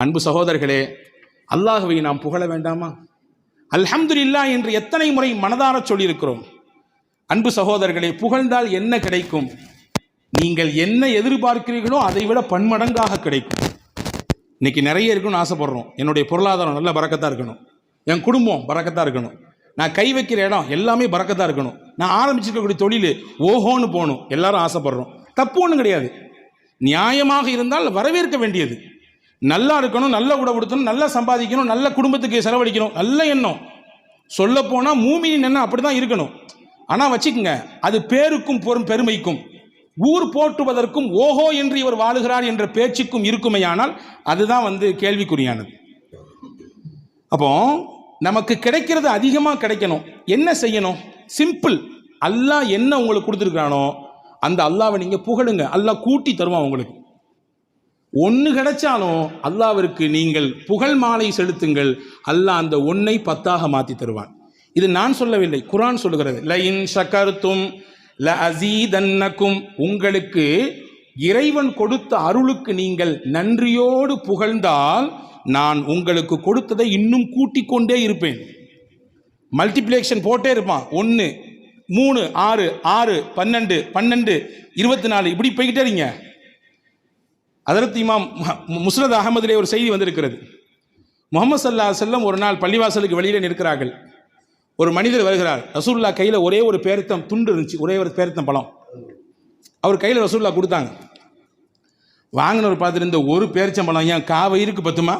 அன்பு சகோதரர்களே, அல்லாஹ்வை நாம் புகழ வேண்டாமா? அல்ஹம்துலில்லாஹ் என்று எத்தனை முறை மனதார சொல்லியிருக்கிறோம். அன்பு சகோதரர்களே, புகழ்ந்தால் என்ன கிடைக்கும்? நீங்கள் என்ன எதிர்பார்க்கிறீர்களோ அதை விட பன்மடங்காக கிடைக்கும். இன்னைக்கு நிறைய இருக்குன்னு ஆசைப்படுறோம். என்னுடைய பொருளாதாரம் நல்ல பரக்கத்தாக இருக்கணும், என் குடும்பம் பரக்கத்தாக இருக்கணும், நான் கை வைக்கிற இடம் எல்லாமே பரக்கத்தாக இருக்கணும், நான் ஆரம்பிச்சிருக்கக்கூடிய தொழில் ஓஹோன்னு போகணும், எல்லாரும் ஆசைப்படுறோம். தப்பு ஒன்றும் கிடையாது. நியாயமாக இருந்தால் வரவேற்க வேண்டியது. நல்லா இருக்கணும், நல்ல உடம்புடுத்தணும், நல்லா சம்பாதிக்கணும், நல்ல குடும்பத்துக்கு செலவழிக்கணும், நல்ல எண்ணம். சொல்லப்போனால் மூமியின் எண்ணம் அப்படி தான் இருக்கணும். ஆனால் வச்சுக்கோங்க, அது பேருக்கும் பெருமைக்கும் ஊர் போற்றுவதற்கும் ஓஹோ என்று இவர் வாழுகிறார் என்ற பேச்சுக்கும் இருக்குமையானால் அதுதான் கேள்விக்குறியானது. அப்போ நமக்கு கிடைக்கிறது அதிகமாக கிடைக்கணும். என்ன செய்யணும்? சிம்பிள். அல்லாஹ் என்ன உங்களுக்கு கொடுத்துருக்கானோ அந்த அல்லாவை நீங்கள் புகழுங்க. அல்லாஹ் கூட்டி தருவான் உங்களுக்கு. ஒன்று கிடைச்சாலும் அல்லாவிற்கு நீங்கள் புகழ் மாலை செலுத்துங்கள். அல்லாஹ் அந்த ஒன்றை 10ஆக மாற்றி தருவான். இது நான் சொல்லவில்லை, குர்ஆன் சொல்லுகிறது. லஇன் ஷக்கர்தும் லஅஸீதன்னகும், உங்களுக்கு இறைவன் கொடுத்த அருளுக்கு நீங்கள் நன்றியோடு புகழ்ந்தால் நான் உங்களுக்கு கொடுத்ததை இன்னும் கூட்டிக் கொண்டே இருப்பேன். மல்டிப்ளிகேஷன் போட்டே இருப்பான். 1 3 6 6 12 12 24 இப்படி போய்கிட்டே இருங்க. ஹஜ்ரத் இமாம் முஸ்னத் அஹமதிலே ஒரு செய்தி வந்திருக்கிறது. முஹம்மது ஸல்லல்லாஹு அலைஹி வஸல்லம் ஒரு நாள் பள்ளிவாசலுக்கு வெளியிலே நிற்கிறார்கள். ஒரு மனிதர் வருகிறார். ரசூலுல்லாஹ் கையில் ஒரே ஒரு பேரித்தம் துண்டு இருந்துச்சு, ஒரே ஒரு பேரித்தம் பழம். அவர் கையில் ரசூலுல்லாஹ் கொடுத்தாங்க. வாங்கினவர் பார்த்துட்டு, இந்த ஒரு பேரிச்சம்பழம் ஏன் காவயிருக்கு பத்துமா?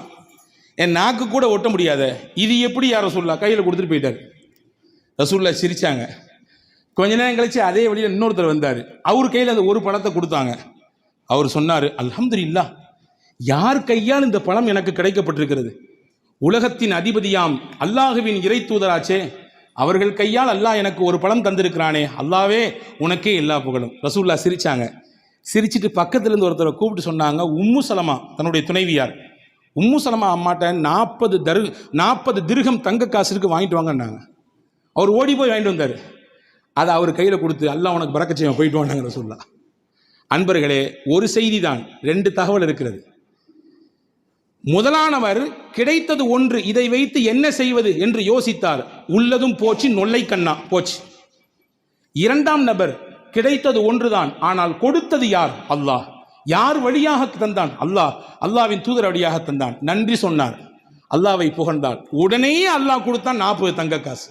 என் நாக்கு கூட ஒட்ட முடியாத, இது எப்படி யார் ரசூலுல்லாஹ் கையில் கொடுத்துட்டு போயிட்டார். ரசூலுல்லாஹ் சிரிச்சாங்க. கொஞ்ச நேரம் கழிச்சு அதே வழியில் இன்னொருத்தர் வந்தார். அவர் கையில் அந்த ஒரு பழத்தை கொடுத்தாங்க. அவர் சொன்னார், அல்ஹம்துலில்லாஹ், யார் கையால் இந்த பழம் எனக்கு கிடைக்கப்பட்டிருக்கிறது? உலகத்தின் அதிபதியாம் அல்லாஹுவின் இறை தூதராச்சே, அவர்கள் கையால் அல்லாஹ் எனக்கு ஒரு பழம் தந்திருக்கிறானே, அல்லாவே உனக்கே எல்லா புகழும். ரசூலுல்லாஹ் சிரிச்சாங்க. சிரிச்சிட்டு பக்கத்துல இருந்து ஒருத்தரை கூப்பிட்டு சொன்னாங்க, உம்மு சலமா, தன்னுடைய துணைவியார் உம்மு சலமா அம்மாட்ட 40 திர்ஹம் தங்க காசுக்கு வாங்கிட்டு வாங்கன்னாங்க. அவர் ஓடி போய் வாங்கிட்டு வந்தார். அதை அவர் கையில் கொடுத்து, அல்லாஹ் உனக்கு பரக்கத் செய்வான், போயிட்டு வாங்க ரசூலுல்லாஹ். அன்பர்களே, ஒரு செய்தி தான், 2 தகவல் இருக்கிறது. முதலானவர் கிடைத்தது ஒன்று, இதை வைத்து என்ன செய்வது என்று யோசித்தார். உள்ளதும் போச்சு, நொல்லை கண்ணா போச்சு. 2ஆம் நபர் கிடைத்தது ஒன்றுதான், ஆனால் கொடுத்தது யார்? அல்லாஹ். யார் வழியாக தந்தான்? அல்லாஹ். அல்லாஹ்வின் தூதர் வழியாக தந்தான். நன்றி சொன்னார், அல்லாஹ்வை புகழ்ந்தார். உடனே அல்லாஹ் கொடுத்தான் 40 தங்க காசு.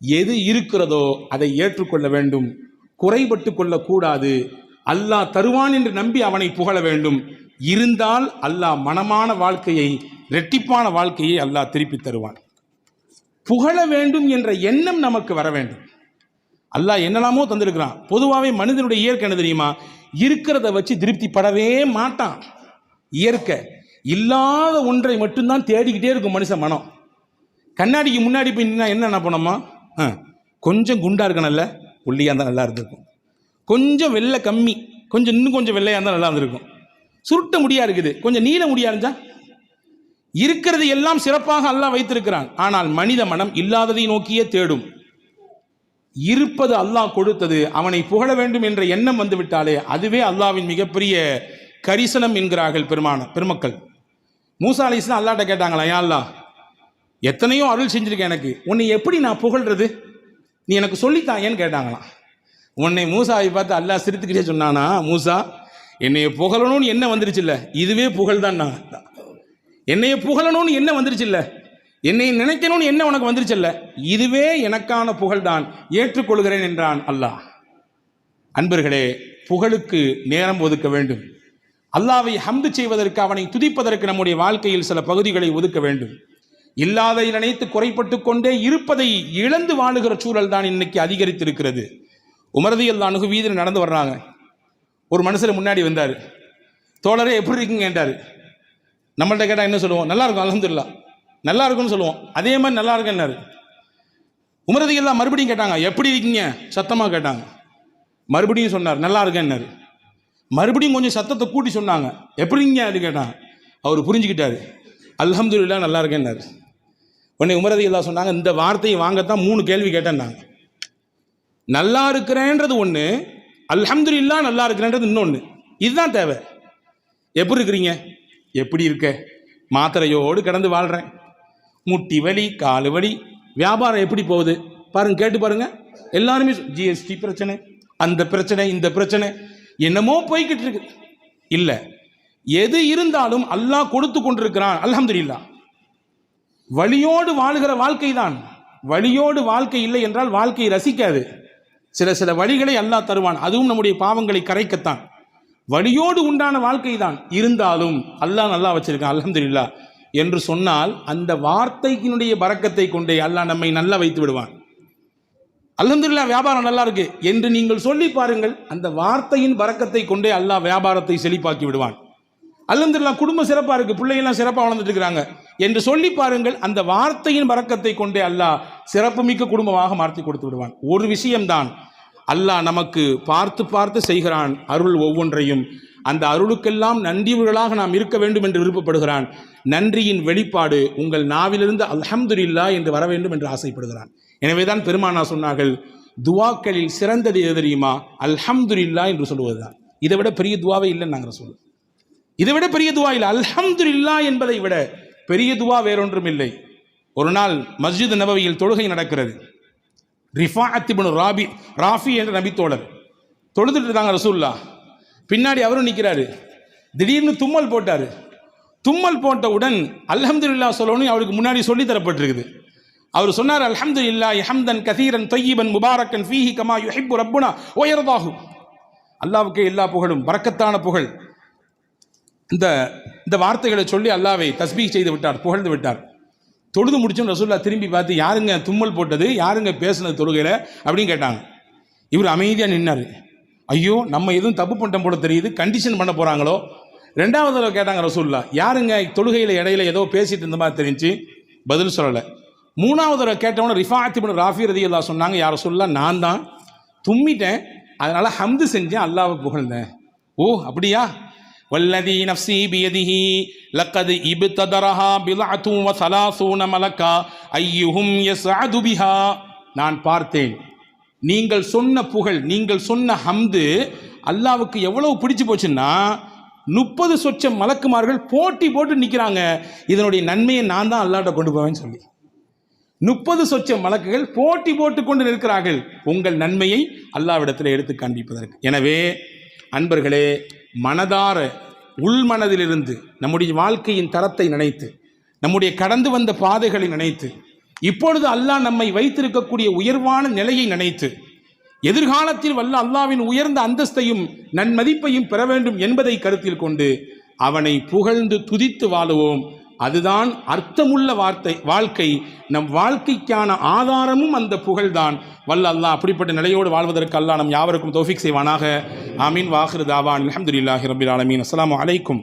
எது இருக்கிறதோ அதை ஏற்றுக்கொள்ள வேண்டும், குறைபட்டு கொள்ளக்கூடாது. அல்லாஹ் தருவான் என்று நம்பி அவனை புகழ வேண்டும். இருந்தால் அல்லாஹ் மனமான வாழ்க்கையை, இரட்டிப்பான வாழ்க்கையை அல்லாஹ் திருப்பி தருவான். புகழ வேண்டும் என்ற எண்ணம் நமக்கு வர வேண்டும். அல்லாஹ் என்னெல்லாமோ தந்திருக்கிறான். பொதுவாகவே மனிதனுடைய இயற்கை என்ன தெரியுமா? இருக்கிறத வச்சு திருப்திப்படவே மாட்டான். இயற்கை இல்லாத ஒன்றை மட்டும்தான் தேடிக்கிட்டே இருக்கும் மனுஷன் மனம். கண்ணாடிக்கு முன்னாடி போய் நின்னா என்ன பண்ணோமா? கொஞ்சம் குண்டா இருக்கணும்ல, ஒல்லியாக இருந்தால் நல்லா இருந்திருக்கும். கொஞ்சம் வெள்ளை கம்மி, இன்னும் கொஞ்சம் வெள்ளையாக இருந்தால் நல்லா இருந்திருக்கும். சுருட்ட முடியா இருக்குது, கொஞ்சம் நீள முடியா இருந்தா. இருக்கிறது எல்லாம் சிறப்பாக அல்லாஹ் வைத்திருக்கிறான். ஆனால் மனித மனம் இல்லாததை நோக்கியே தேடும். இருப்பது அல்லாஹ் கொடுத்தது, அவனை புகழ வேண்டும் என்ற எண்ணம் வந்துவிட்டாலே அதுவே அல்லாஹ்வின் மிகப்பெரிய கரிசனம் என்கிறார்கள் பெருமக்கள். மூசா அலைஹிஸ்ஸலாம் அல்லாஹ்ட்ட கேட்டாங்களா, யா அல்லாஹ், எத்தனையோ அருள் செஞ்சிருக்கேன், எனக்கு உன்னை எப்படி நான் புகழ்றது, நீ எனக்கு சொல்லித்தாயேன்னு கேட்டாங்களாம். உன்னை மூசாவை பார்த்து அல்லாஹ் சிரித்துக்கிட்டே சொன்னானா, மூசா, என்னைய புகழணும்னு என்ன வந்துருச்சு இல்லை, இதுவே புகழ் தான். என்னைய புகழணும்னு என்ன வந்துருச்சு இல்லை, என்னை நினைக்கணும்னு என்ன உனக்கு வந்துருச்சல்ல, இதுவே எனக்கான புகழ் தான், ஏற்றுக்கொள்கிறேன் என்றான் அல்லாஹ். அன்பர்களே, புகழுக்கு நேரம் ஒதுக்க வேண்டும். அல்லாஹ்வை ஹம்து செய்வதற்கு, அவனை துதிப்பதற்கு நம்முடைய வாழ்க்கையில் சில பகுதிகளை ஒதுக்க வேண்டும். இல்லாதை நினைத்து குறைப்பட்டு கொண்டே இருப்பதை இழந்து வாழுகிற சூழல் தான் இன்னைக்கு அதிகரித்திருக்கிறது. உமர் ரலியல்லாஹு அன்ஹு வீதியில் நடந்து வர்றாங்க. ஒரு மனுஷர் முன்னாடி வந்தார். தோழரே எப்படி இருக்கீங்க கேட்டார். நம்மள்ட்ட கேட்டால் என்ன சொல்லுவோம்? நல்லா இருக்கும், அல்ஹம்துலில்லாஹ், நல்லா இருக்குன்னு சொல்லுவோம். அதே மாதிரி நல்லா இருக்குன்னாரு. உமர் ரலியல்லாஹு மறுபடியும் கேட்டாங்க, எப்படி இருக்கீங்க சத்தமாக கேட்டாங்க. மறுபடியும் சொன்னார், நல்லா இருக்கேன்னாரு. மறுபடியும் கொஞ்சம் சத்தத்தை கூட்டி சொன்னாங்க, எப்படிங்க அது கேட்டாங்க. அவர் புரிஞ்சுக்கிட்டாரு, அல்ஹம்துலில்லாஹ் நல்லா இருக்கேன்னாரு. உடனே உமர் ரலியல்லாஹு சொன்னாங்க, இந்த வார்த்தையை வாங்கத்தான் 3 கேள்வி கேட்டேன்னாங்க. நல்லா இருக்கிறேன்றது ஒன்று, அல்ஹம்துலில்லாஹ் நல்லா இருக்கிறேன்றது இன்னொன்று. இதுதான் தேவை. எப்படி இருக்கிறீங்க? எப்படி இருக்க? மாத்திரையோடு கிடந்து வாழ்கிறேன், முட்டி வலி காலு வலி, வியாபாரம் எப்படி போகுது பாருங்க, கேட்டு பாருங்க. எல்லாருமே ஜிஎஸ்டி பிரச்சனை, அந்த பிரச்சனை, இந்த பிரச்சனை, என்னமோ போய்கிட்டு இருக்கு. இல்லை, எது இருந்தாலும் அல்லாஹ் கொடுத்து கொண்டிருக்கிறான், அல்ஹம்துலில்லாஹ். வலியோடு வாழுகிற வாழ்க்கை தான். வலியோடு வாழ்க்கை இல்லை என்றால் வாழ்க்கையை ரசிக்காது. சில வழிகளை அல்லாஹ் தருவான், அதுவும் நம்முடைய பாவங்களை கரைக்கத்தான். வலியோடு உண்டான வாழ்க்கை தான் இருந்தாலும் அல்லாஹ் நல்லா வச்சிருக்கான் அல்ஹம்துலில்லாஹ் என்று சொன்னால் அந்த வார்த்தையினுடைய பரக்கத்தை கொண்டே அல்லாஹ் நம்மை நல்லா வைத்து விடுவான். அல்ஹம்துலில்லாஹ் வியாபாரம் நல்லா இருக்கு என்று நீங்கள் சொல்லி பாருங்கள், அந்த வார்த்தையின் பரக்கத்தை கொண்டே அல்லாஹ் வியாபாரத்தை செழிப்பாக்கி விடுவான். அல்ஹம்துலில்லாஹ் குடும்பம் சிறப்பாக இருக்கு, பிள்ளைகள்லாம் சிறப்பாக வளர்ந்துட்டு இருக்கிறாங்க என்று சொல்லி பாருங்கள், அந்த வார்த்தையின் பரக்கத்தை கொண்டே அல்லாஹ் சிறப்புமிக்க குடும்பமாக மாற்றி கொடுத்து விடுவான். ஒரு விஷயம்தான், அல்லாஹ் நமக்கு பார்த்து பார்த்து செய்கிறான் அருள் ஒவ்வொன்றையும். அந்த அருளுக்கெல்லாம் நன்றியவர்களாக நாம் இருக்க வேண்டும் என்று விருப்பப்படுகிறான். நன்றியின் வெளிப்பாடு உங்கள் நாவிலிருந்து அல்ஹம்துலில்லாஹ் என்று வர வேண்டும் என்று ஆசைப்படுகிறான். எனவேதான் பெருமானா சொன்னார்கள், துவாக்களில் சிறந்தது எது தெரியுமா? அல்ஹம்துலில்லாஹ் என்று சொல்லுவதுதான். இதை விட பெரிய துவாவே இல்லைன்னு நாங்கள் சொல்லுவோம். இதை விட பெரிய துவா இல்லை. அல்ஹம்துலில்லாஹ் என்பதை விட பெரிய துவா வேறொன்றும் இல்லை. ஒரு நாள் மஸ்ஜித் நபவியில் தொழுகை நடக்கிறது. ரிஃபாஅத் இப்னு ராஃபி என்ற நபித்தோழர் தொழுதுட்டு இருக்காங்க ரசூலுல்லாஹ். பின்னாடி அவரும் நிற்கிறாரு. திடீர்னு தும்மல் போட்டார். தும்மல் போட்டவுடன் அல்ஹம்துலில்லாஹ் சொல்லணும் அவருக்கு முன்னாடி சொல்லி தரப்பட்டிருக்குது. அவர் சொன்னார், அல்ஹம்துலில்லாஹ் ஹம்தன் கதீரன் தய்யிபன் முபாரக்கன் ஃபீஹி கமா யுஹிப்பு ரப்புனா வ யர்தாஹு. அல்லாஹ்வுக்கே எல்லா புகழும், பரக்கத்தான புகழ். இந்த வார்த்தைகளை சொல்லி அல்லாஹ்வை தஸ்பீஹ் செய்து விட்டார், புகழ்ந்து விட்டார். தொழுது முடிச்சோன்னு ரசூலுல்லாஹ் திரும்பி பார்த்து, யாருங்க தும்மல் போட்டது, யாருங்க பேசுனது தொழுகையில் அப்படின்னு கேட்டாங்க. இவர் அமைதியாக நின்னார். ஐயோ, நம்ம எதுவும் தப்பு பண்ணிட்டோம் போல தெரியுது, கண்டிஷன் பண்ண போகிறாங்களோ. ரெண்டாவது தடவை கேட்டாங்க ரசூலுல்லாஹ், யாருங்க தொழுகையில் இடையில ஏதோ பேசிட்டு இருந்த மாதிரி தெரிஞ்சு, பதில் சொல்லலை. மூணாவது தடவை கேட்டவன ரிஃபாஅத் இப்னு ராஃபி ரலியல்லாஹு சொன்னாங்க, யார் ரசூலுல்லாஹ், நான் தான் தும்மிட்டேன், அதனால ஹம்து செஞ்சேன், அல்லாஹ்வை புகழ்ந்தேன். ஓ அப்படியா? வல்லதி நஃப்ஸி பியதிஹி லக்கத் இப்ததரஹா பில்அத்து வ ஸலாஸூன மலக்கா அய்யுஹும் யஸ்அது பிஹா. நான் பார்த்தேன், நீங்கள் சொன்ன புகழ், நீங்கள் சொன்ன ஹம்து அல்லாஹ்வுக்கு எவ்வளவு பிடிச்சு போச்சுன்னா 30 சொச்சம் மலக்குமார்கள் போட்டி போட்டு நிற்கிறாங்க, இதனுடைய நன்மையை நான் தான் அல்லாஹ்ட்ட கொண்டு போவேன்னு சொல்லி. 30 சொச்சம் மலக்குகள் போட்டி போட்டு கொண்டு நிற்கிறார்கள் உங்கள் நன்மையை அல்லாஹ்விடத்தில் எடுத்து காண்பிப்பதற்கு. எனவே அன்பர்களே, மனதார உள்மனதிலிருந்து நம்முடைய வாழ்க்கையின் தரத்தை நினைத்து, நம்முடைய கடந்து வந்த பாதைகளை நினைத்து, இப்பொழுது அல்லாஹ் நம்மை வைத்திருக்கக்கூடிய உயர்வான நிலையை நினைத்து, எதிர்காலத்தில் வல்ல அல்லாஹ்வின் உயர்ந்த அந்தஸ்தையும் நன்மதிப்பையும் பெற வேண்டும் என்பதை கருத்தில் கொண்டு அவனை புகழ்ந்து துதித்து வாழுவோம். அதுதான் அர்த்தமுள்ள வாழ்க்கை. நம் வாழ்க்கைக்கான ஆதாரமும் அந்த புகழ்தான். வல்ல அல்லாஹ் அப்படிப்பட்ட நிலையோடு வாழ்வதற்கு அல்லாஹ் நம் யாவருக்கும் தௌஃபீக் செய்வானாக. ஆமீன். வாஹிரு தாவான் அல்ஹம்துலில்லாஹி ரப்பில் ஆலமீன். அஸ்ஸலாமு அலைக்கும்.